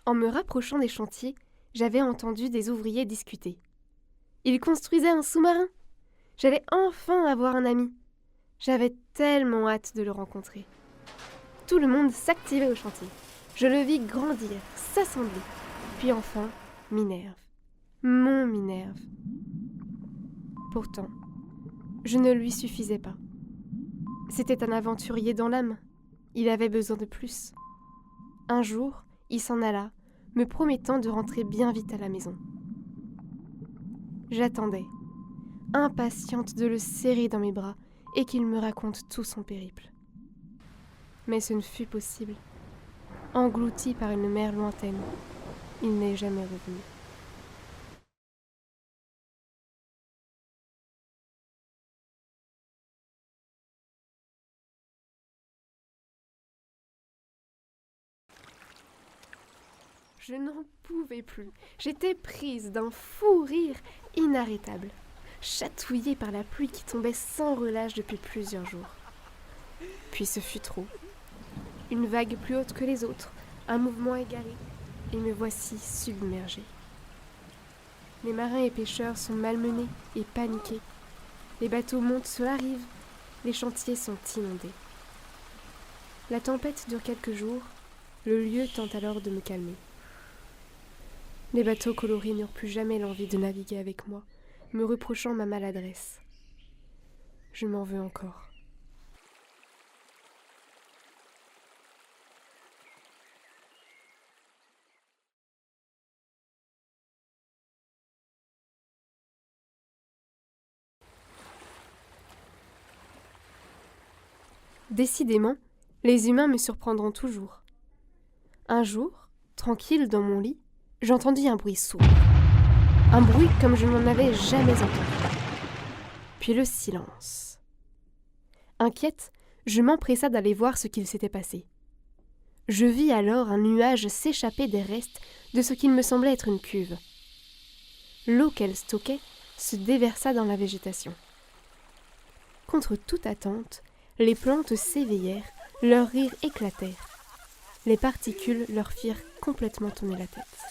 En me rapprochant des chantiers, j'avais entendu des ouvriers discuter. Ils construisaient un sous-marin. J'allais enfin avoir un ami. J'avais tellement hâte de le rencontrer. Tout le monde s'activait au chantier. Je le vis grandir, s'assembler. Puis enfin, Minerve. Mon Minerve. Pourtant, je ne lui suffisais pas. C'était un aventurier dans l'âme. Il avait besoin de plus. Un jour, il s'en alla, me promettant de rentrer bien vite à la maison. J'attendais, impatiente de le serrer dans mes bras et qu'il me raconte tout son périple. Mais ce ne fut possible. Englouti par une mer lointaine, il n'est jamais revenu. Je n'en pouvais plus. J'étais prise d'un fou rire inarrêtable, chatouillée par la pluie qui tombait sans relâche depuis plusieurs jours. Puis ce fut trop. Une vague plus haute que les autres, un mouvement égaré, et me voici submergée. Les marins et pêcheurs sont malmenés et paniqués. Les bateaux montent sur la rive, les chantiers sont inondés. La tempête dure quelques jours, le lieu tente alors de me calmer. Les bateaux colorés n'eurent plus jamais l'envie de naviguer avec moi, me reprochant ma maladresse. Je m'en veux encore. Décidément, les humains me surprendront toujours. Un jour, tranquille dans mon lit, j'entendis un bruit sourd. Un bruit comme je n'en avais jamais entendu. Puis le silence. Inquiète, je m'empressa d'aller voir ce qu'il s'était passé. Je vis alors un nuage s'échapper des restes de ce qu'il me semblait être une cuve. L'eau qu'elle stockait se déversa dans la végétation. Contre toute attente, les plantes s'éveillèrent, leurs rires éclatèrent. Les particules leur firent complètement tourner la tête.